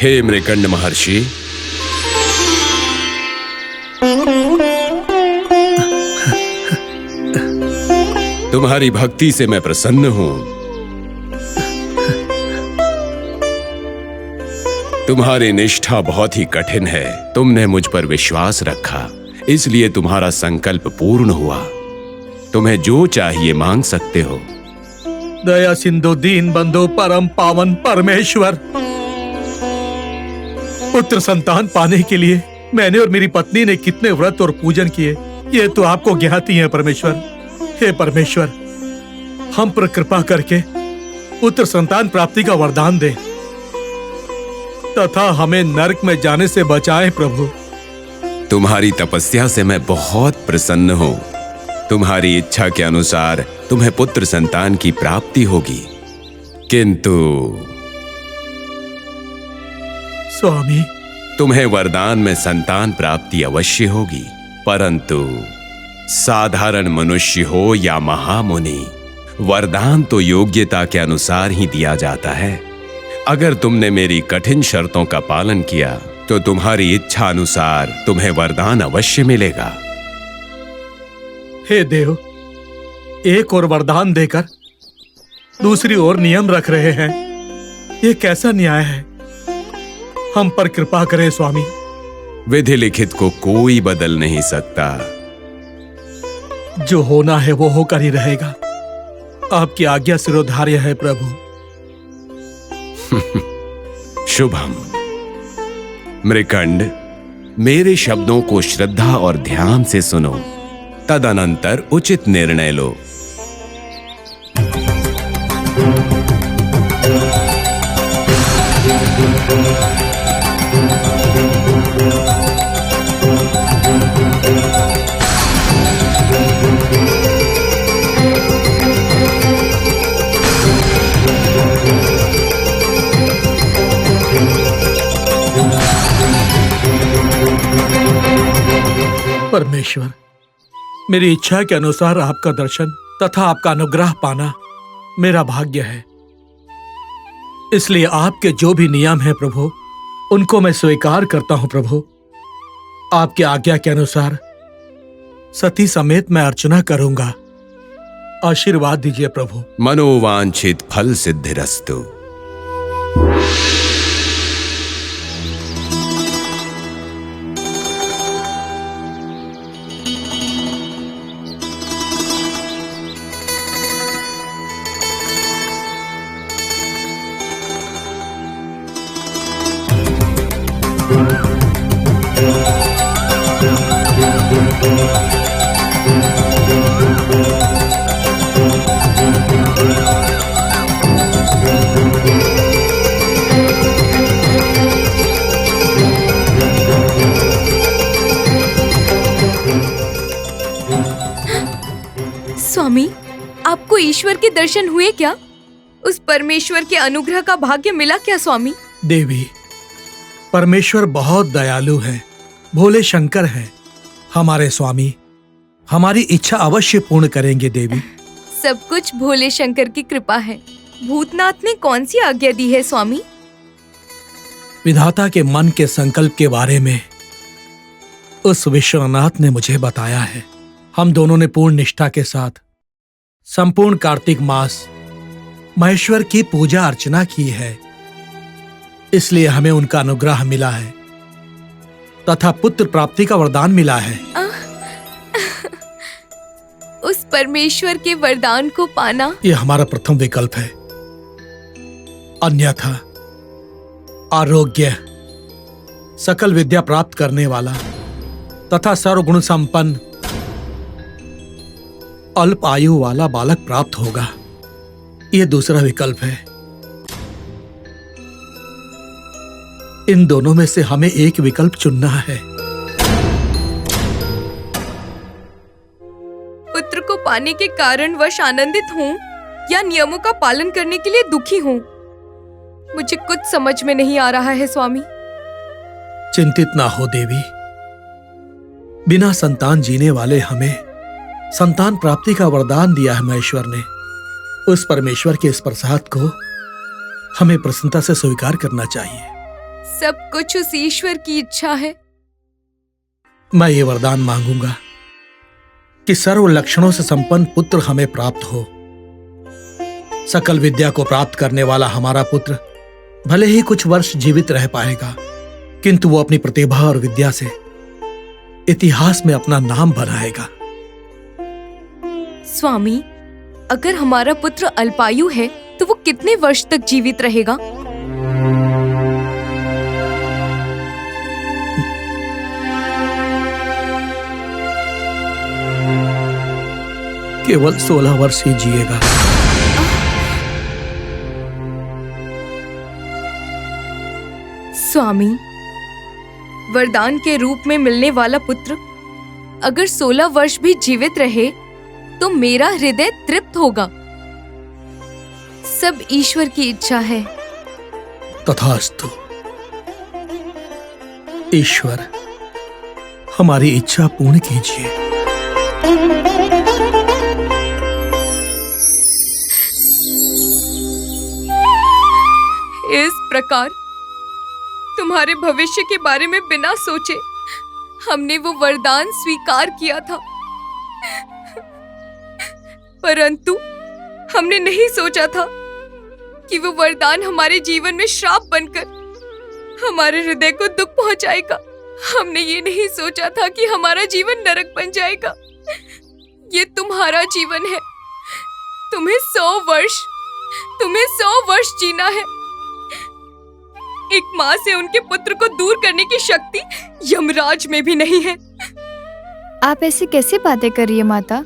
हे मृकंड महर्षि, तुम्हारी भक्ति से मैं प्रसन्न हूं। तुम्हारी निष्ठा बहुत ही कठिन है। तुमने मुझ पर विश्वास रखा, इसलिए तुम्हारा संकल्प पूर्ण हुआ। तुम्हें जो चाहिए मांग सकते हो। दया सिंधु दीन बंधु परम पावन परमेश्वर, पुत्र संतान पाने के लिए मैंने और मेरी पत्नी ने कितने व्रत और पूजन किए, ये तो आपको ज्ञात ही है परमेश्वर। हे परमेश्वर, हम पर कृपा करके पुत्र संतान प्राप्ति का वरदान दे तथा हमें नरक में जाने से बचाएं प्रभु। तुम्हारी तपस्या से मैं बहुत प्रसन्न हूं। तुम्हारी इच्छा के अनुसार तुम्हें पुत्र संतान की प्राप्ति होगी, किंतु स्वामी, तुम्हें वरदान में संतान प्राप्ति अवश्य होगी, परंतु साधारण मनुष्य हो या महामुनि, वरदान तो योग्यता के अनुसार ही दिया जाता है। अगर तुमने मेरी कठिन शर्तों का पालन किया तो तुम्हारी इच्छा अनुसार तुम्हें वरदान अवश्य मिलेगा। हे देव, एक और वरदान देकर दूसरी ओर नियम रख रहे हैं, ये कैसा न्याय है? हम पर कृपा करें स्वामी। विधि लिखित को कोई बदल नहीं सकता। जो होना है वो होकर ही रहेगा। आपकी आज्ञा सिरोधार्य है प्रभु। शुभम। मृकंड, मेरे शब्दों को श्रद्धा और ध्यान से सुनो, तदनंतर उचित निर्णय लो। परमेश्वर, मेरी इच्छा के अनुसार आपका दर्शन तथा आपका अनुग्रह पाना मेरा भाग्य है। इसलिए आपके जो भी नियम हैं प्रभु, उनको मैं स्वीकार करता हूं प्रभु। आपकी आज्ञा के अनुसार सती समेत मैं अर्चना करूंगा। आशीर्वाद दीजिए प्रभु। मनोवांछित फल सिद्धिरस्तु। स्वामी, आपको ईश्वर के दर्शन हुए क्या? उस परमेश्वर के अनुग्रह का भाग्य मिला क्या स्वामी? देवी, परमेश्वर बहुत दयालु है, भोले शंकर है। हमारे स्वामी हमारी इच्छा अवश्य पूर्ण करेंगे देवी। सब कुछ भोले शंकर की कृपा है। भूतनाथ ने कौन सी आज्ञा दी है स्वामी? विधाता के मन के संकल्प के बारे में उस विश्वनाथ ने मुझे बताया है। हम दोनों ने पूर्ण निष्ठा के साथ संपूर्ण कार्तिक मास महेश्वर की पूजा अर्चना की है, इसलिए हमें उनका अनुग्रह मिला है तथा पुत्र प्राप्ति का वरदान मिला है। उस परमेश्वर के वरदान को पाना यह हमारा प्रथम विकल्प है। अन्यथा आरोग्य, सकल विद्या प्राप्त करने वाला तथा सर्वगुण संपन्न अल्प आयु वाला बालक प्राप्त होगा। यह दूसरा विकल्प है। इन दोनों में से हमें एक विकल्प चुनना है। पुत्र को पाने के कारणवश आनंदित हूँ या नियमों का पालन करने के लिए दुखी हूँ, मुझे कुछ समझ में नहीं आ रहा है स्वामी। चिंतित ना हो देवी, बिना संतान जीने वाले हमें संतान प्राप्ति का वरदान दिया है महेश्वर ने। उस परमेश्वर के इस प्रसाद को हमें प्रसन्नता से स्वीकार करना चाहिए। सब कुछ उस ईश्वर की इच्छा है। मैं ये वरदान मांगूंगा कि सर्व लक्षणों से संपन्न पुत्र हमें प्राप्त हो। सकल विद्या को प्राप्त करने वाला हमारा पुत्र भले ही कुछ वर्ष जीवित रह पाएगा, किंतु वो अपनी प्रतिभा और विद्या से इतिहास में अपना नाम बनाएगा। स्वामी, अगर हमारा पुत्र अल्पायु है तो वो कितने वर्ष तक जीवित रहेगा? केवल 16 वर्ष ही जिएगा। स्वामी, वरदान के रूप में मिलने वाला पुत्र अगर 16 वर्ष भी जीवित रहे तो मेरा हृदय तृप्त होगा। सब ईश्वर की इच्छा है। तथास्तु। ईश्वर, हमारी इच्छा पूर्ण कीजिए। इस प्रकार तुम्हारे भविष्य के बारे में बिना सोचे हमने वो वरदान स्वीकार किया था, परंतु हमने नहीं सोचा था कि वो वरदान हमारे जीवन में श्राप बनकर हमारे हृदय को दुख पहुंचाएगा। हमने ये नहीं सोचा था कि हमारा जीवन नरक बन जाएगा। ये तुम्हारा जीवन है। तुम्हें 100 वर्ष जीना है। एक माँ से उनके पुत्र को दूर करने की शक्ति यमराज में भी नहीं है। आप ऐसी कैसे बातें कर रही है माता?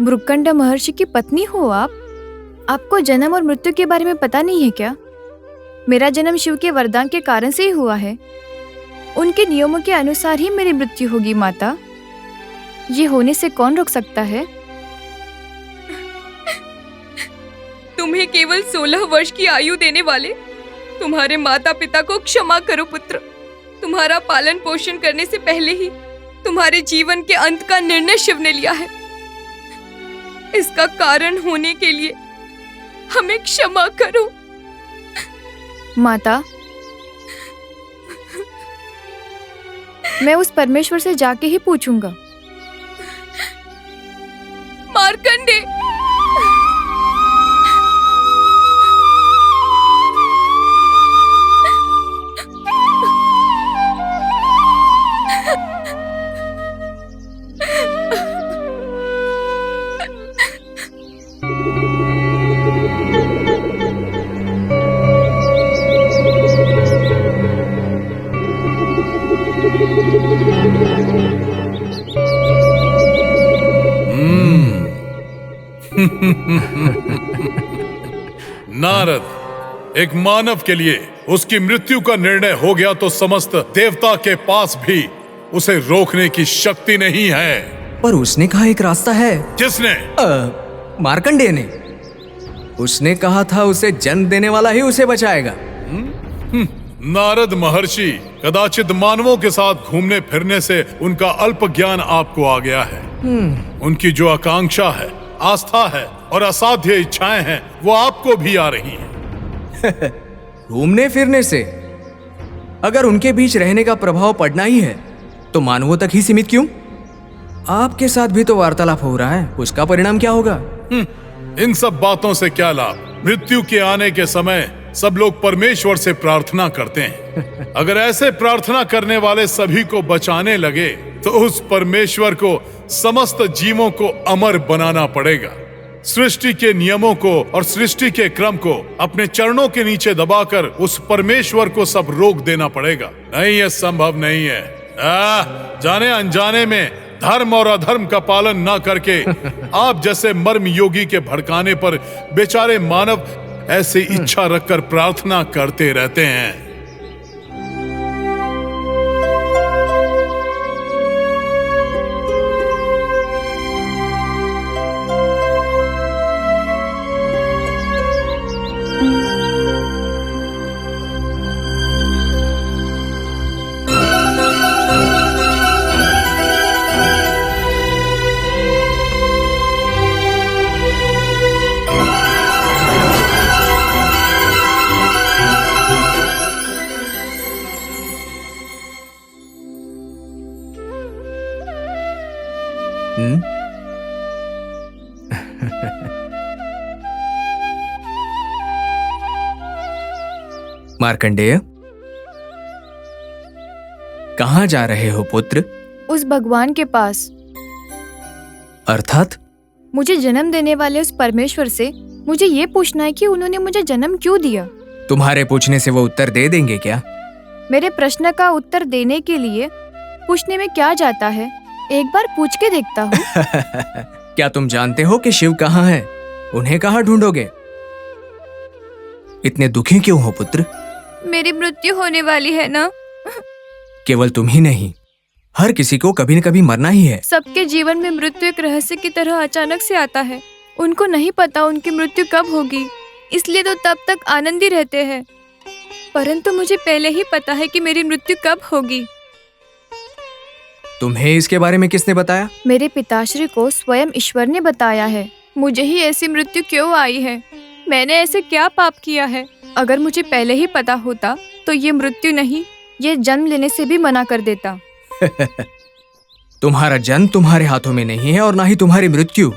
मृकंड महर्षि की पत्नी हो आप? आपको जन्म और मृत्यु के बारे में पता नहीं है क्या? मेरा जन्म शिव के वरदान के कारण से ही हुआ है। उनके नियमों के अनुसार ही मेरी मृत्यु होगी माता। ये होने से कौन रोक सकता है? तुम्हें केवल 16 वर्ष की आयु देने वाले तुम्हारे माता पिता को क्षमा करो पुत्र। तुम्हारा पालन पोषण करने से पहले ही तुम्हारे जीवन के अंत का निर्णय शिव ने लिया है। इसका कारण होने के लिए हमें क्षमा करो। माता, मैं उस परमेश्वर से जाके ही पूछूंगा। मार्कंडे, नारद, एक मानव के लिए उसकी मृत्यु का निर्णय हो गया तो समस्त देवता के पास भी उसे रोकने की शक्ति नहीं है। पर उसने कहा एक रास्ता है। किसने? मार्कंडेय ने। उसने कहा था उसे जन्म देने वाला ही उसे बचाएगा। नारद महर्षि, कदाचित मानवों के साथ घूमने फिरने से उनका अल्प ज्ञान आपको आ गया है। उनकी जो आकांक्षा है, आस्था है और असाध्य इच्छाएं हैं, वो आपको भी आ रही हैं। घूमने फिरने से? अगर उनके बीच रहने का प्रभाव पड़ना ही है तो मानवों तक ही सीमित क्यों? आपके साथ भी तो वार्तालाप हो रहा है, उसका परिणाम क्या होगा? इन सब बातों से क्या लाभ? मृत्यु के आने के समय सब लोग परमेश्वर से प्रार्थना करते हैं। अगर ऐसे प्रार्थना करने वाले सभी को बचाने लगे तो उस परमेश्वर को समस्त जीवों को अमर बनाना पड़ेगा। सृष्टि के नियमों को और सृष्टि के क्रम को अपने चरणों के नीचे दबाकर उस परमेश्वर को सब रोक देना पड़ेगा। नहीं, यह संभव नहीं है। जाने अनजाने में धर्म और अधर्म का पालन न करके आप जैसे मर्म योगी के भड़काने पर बेचारे मानव ऐसी इच्छा रखकर प्रार्थना करते रहते हैं। मार्कंडेय, कहाँ जा रहे हो पुत्र? उस भगवान के पास। अर्थात? मुझे जन्म देने वाले उस परमेश्वर से मुझे ये पूछना है कि उन्होंने मुझे जन्म क्यों दिया। तुम्हारे पूछने से वो उत्तर दे देंगे क्या? मेरे प्रश्न का उत्तर देने के लिए पूछने में क्या जाता है, एक बार पूछ के देखता हूँ। क्या तुम जानते हो कि शिव कहाँ है? उन्हें कहाँ ढूंढोगे? इतने दुखी क्यों हो पुत्र? मेरी मृत्यु होने वाली है ना। केवल तुम ही नहीं, हर किसी को कभी न कभी मरना ही है। सबके जीवन में मृत्यु एक रहस्य की तरह अचानक से आता है। उनको नहीं पता उनकी मृत्यु कब होगी, इसलिए तो तब तक आनंदी रहते हैं। परंतु मुझे पहले ही पता है कि मेरी मृत्यु कब होगी। तुम्हें इसके बारे में किसने बताया? मेरे पिताश्री को स्वयं ईश्वर ने बताया है। मुझे ही ऐसी मृत्यु क्यों आई है? मैंने ऐसे क्या पाप किया है? अगर मुझे पहले ही पता होता तो ये मृत्यु नहीं, ये जन्म लेने से भी मना कर देता। तुम्हारा जन्म तुम्हारे हाथों में नहीं है और ना ही तुम्हारी मृत्यु।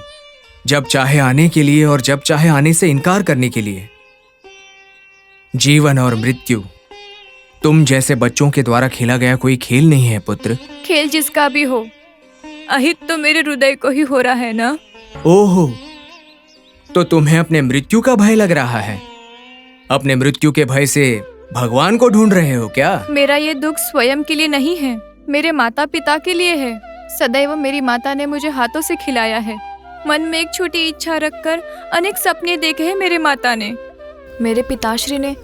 जब चाहे आने के लिए और जब चाहे आने से इनकार करने के लिए। जीवन और मृत्यु तुम जैसे बच्चों के द्वारा खेला गया कोई खेल नहीं है पुत्र। खेल जिसका भी हो, अहित तो मेरे हृदय को ही हो रहा है ना। ओहो, तो तुम्हें अपने मृत्यु का भय लग रहा है? अपने मृत्यु के भय से भगवान को ढूंढ रहे हो क्या? मेरा ये दुख स्वयं के लिए नहीं है, मेरे माता पिता के लिए है। सदैव मेरी माता ने मुझे हाथों से खिलाया है। मन में एक छोटी इच्छा रखकर अनेक सपने देखे हैं मेरे माता ने। मेरे पिताश्री ने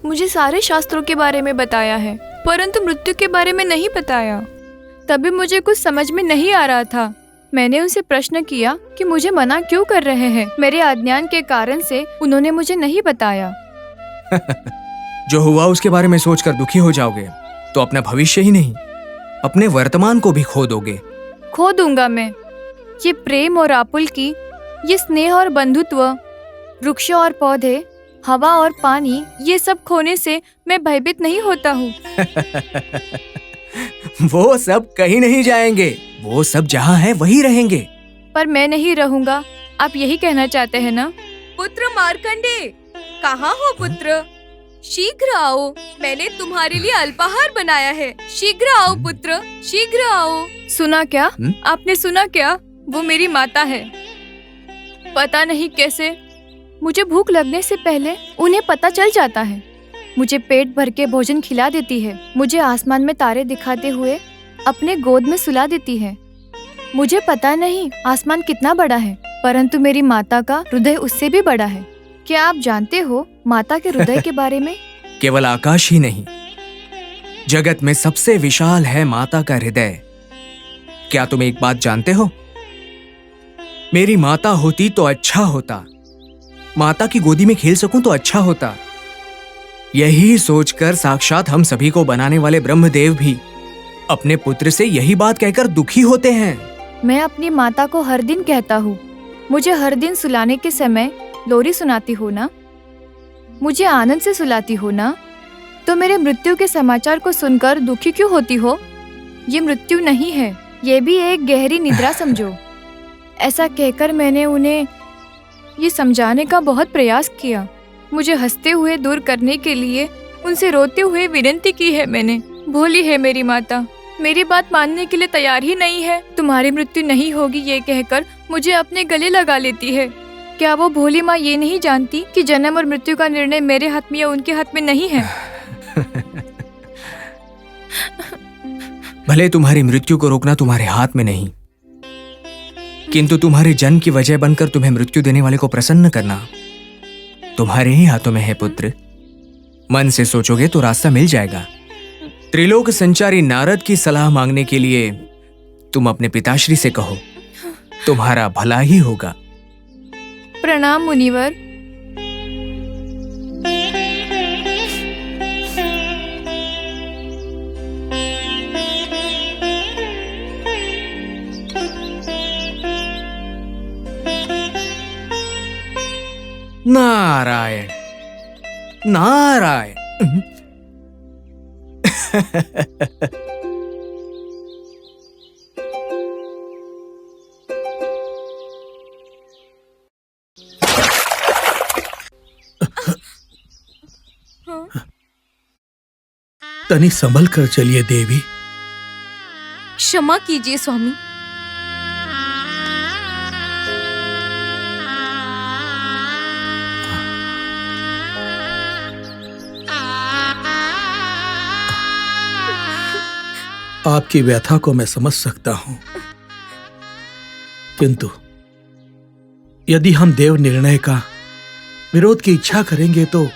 मुझे सारे शास्त्रों के बारे में बताया है, परंतु मृत्यु के बारे में नहीं बताया। तभी मुझे कुछ समझ में नहीं आ रहा था। मैंने उनसे प्रश्न किया कि मुझे मना क्यों कर रहे हैं। मेरे अज्ञान के कारण से उन्होंने मुझे नहीं बताया। जो हुआ उसके बारे में सोचकर दुखी हो जाओगे तो अपना भविष्य ही नहीं, अपने वर्तमान को भी खो दोगे। खो दूंगा मैं। ये प्रेम और आपुल्की, ये स्नेह और बंधुत्व, वृक्ष और पौधे, हवा और पानी, ये सब खोने से मैं भयभीत नहीं होता हूँ। वो सब कहीं नहीं जाएंगे, वो सब जहाँ है वही रहेंगे। पर मैं नहीं रहूंगा, आप यही कहना चाहते हैं ना? पुत्र मार्कंडे, कहाँ हो पुत्र? शीघ्र आओ, मैंने तुम्हारे लिए अल्पाहार बनाया है। शीघ्र आओ पुत्र, शीघ्र आओ। सुना क्या? आपने सुना क्या? वो मेरी माता है। पता नहीं कैसे मुझे भूख लगने से पहले उन्हें पता चल जाता है। मुझे पेट भर के भोजन खिला देती है। मुझे आसमान में तारे दिखाते हुए अपने गोद में सुला देती है। मुझे पता नहीं आसमान कितना बड़ा है, परंतु मेरी माता का हृदय उससे भी बड़ा है। क्या आप जानते हो माता के हृदय के बारे में? केवल आकाश ही नहीं, जगत में सबसे विशाल है माता का हृदय। क्या तुम एक बात जानते हो? मेरी माता होती तो अच्छा होता, माता की गोदी में खेल सकूं तो अच्छा होता। यही सोचकर साक्षात हम सभी को बनाने वाले ब्रह्मदेव भी अपने पुत्र से यही बात कहकर दुखी होते हैं। मैं अपनी माता को हर दिन कहता हूँ, मुझे हर दिन सुलाने के समय लोरी सुनाती हो ना, मुझे आनंद से सुलाती हो ना, तो मेरे मृत्यु के समाचार को सुनकर दुखी क्यों होती हो? ये मृत्यु नहीं है, ये भी एक गहरी निद्रा समझो। ऐसा कहकर मैंने उन्हें ये समझाने का बहुत प्रयास किया। मुझे हंसते हुए दूर करने के लिए उनसे रोते हुए विनती की है मैंने। भोली है मेरी माता, मेरी बात मानने के लिए तैयार ही नहीं है। तुम्हारी मृत्यु नहीं होगी ये कहकर मुझे अपने गले लगा लेती है। क्या वो भोली माँ ये नहीं जानती कि जन्म और मृत्यु का निर्णय मेरे हाथ में या उनके हाथ में नहीं है? भले तुम्हारी मृत्यु को रोकना तुम्हारे हाथ में नहीं, किंतु तुम्हारे जन्म की वजह बनकर तुम्हें मृत्यु देने वाले को प्रसन्न करना तुम्हारे ही हाथों में है पुत्र। मन से सोचोगे तो रास्ता मिल जाएगा। त्रिलोक संचारी नारद की सलाह मांगने के लिए तुम अपने पिताश्री से कहो, तुम्हारा भला ही होगा। प्रणाम मुनिवर। नारायण नारायण। तनी संभल कर चलिए देवी। क्षमा कीजिए स्वामी। आपकी व्यथा को मैं समझ सकता हूं, किंतु यदि हम देव निर्णय का विरोध की इच्छा करेंगे तो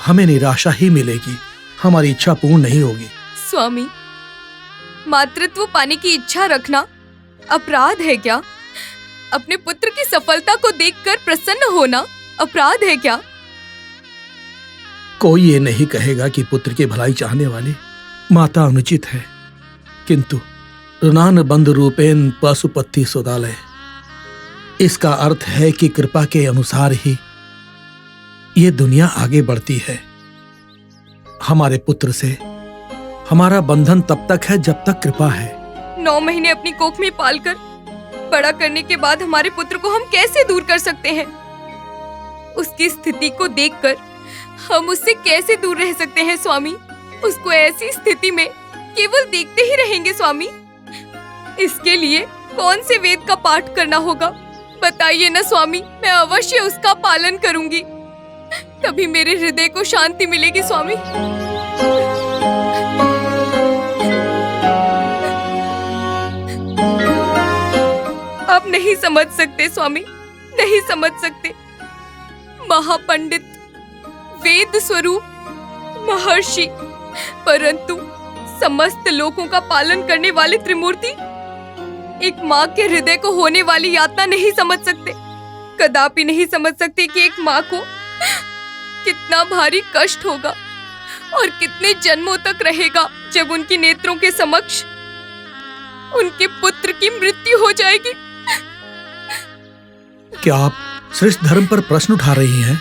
हमें निराशा ही मिलेगी, हमारी इच्छा पूर्ण नहीं होगी। स्वामी, मातृत्व पाने की इच्छा रखना अपराध है क्या? अपने पुत्र की सफलता को देखकर प्रसन्न होना अपराध है क्या? कोई ये नहीं कहेगा कि पुत्र की भलाई चाहने वाली माता अनुचित है, किंतु ऋणान बंध रूपेण पशुपति सुदालय, इसका अर्थ है कि कृपा के अनुसार ही ये दुनिया आगे बढ़ती है। हमारे पुत्र से हमारा बंधन तब तक है जब तक कृपा है। 9 महीने अपनी कोख में पालकर बड़ा करने के बाद हमारे पुत्र को हम कैसे दूर कर सकते हैं? उसकी स्थिति को देखकर हम उससे कैसे दूर रह सकते हैं स्वामी? उसको ऐसी स्थिति में केवल देखते ही रहेंगे स्वामी। इसके लिए कौन से वेद का पाठ करना होगा बताइए ना स्वामी, मैं अवश्य उसका पालन करूंगी, तभी मेरे हृदय को शांति मिलेगी स्वामी। आप नहीं समझ सकते स्वामी, नहीं समझ सकते। महापंडित, वेद स्वरूप महर्षि, परंतु समस्त लोगों का पालन करने वाले त्रिमूर्ति एक माँ के हृदय को होने वाली यातना नहीं समझ सकते। कदापि नहीं समझ सकते कि एक माँ को कितना भारी कष्ट होगा और कितने जन्मों तक रहेगा जब उनके नेत्रों के समक्ष उनके पुत्र की मृत्यु हो जाएगी। क्या आप श्रेष्ठ धर्म पर प्रश्न उठा रही हैं?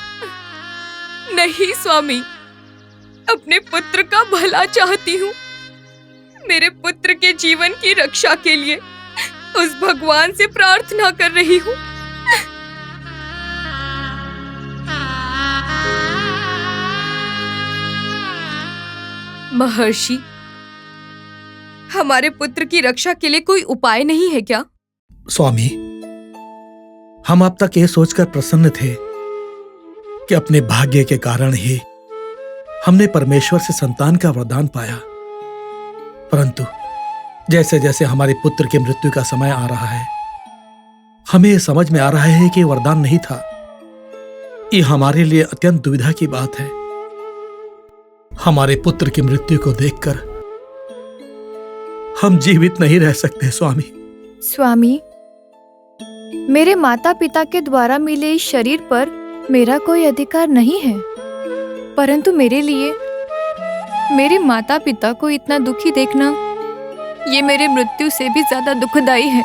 नहीं स्वामी, अपने पुत्र का भला चाहती हूँ। मेरे पुत्र के जीवन की रक्षा के लिए उस भगवान से प्रार्थना कर रही हूँ। महर्षि, हमारे पुत्र की रक्षा के लिए कोई उपाय नहीं है क्या? स्वामी, हम अब तक ये सोचकर प्रसन्न थे कि अपने भाग्य के कारण ही हमने परमेश्वर से संतान का वरदान पाया, परंतु जैसे जैसे हमारे पुत्र की मृत्यु का समय आ रहा है, हमें समझ में आ रहा है कि वरदान नहीं था। ये हमारे लिए अत्यंत दुविधा की बात है। हमारे पुत्र की मृत्यु को देखकर हम जीवित नहीं रह सकते स्वामी। स्वामी, मेरे माता पिता के द्वारा मिले इस शरीर पर मेरा कोई अधिकार नहीं है, परंतु मेरे लिए मेरे माता पिता को इतना दुखी देखना ये मेरे मृत्यु से भी ज्यादा दुखदाई है।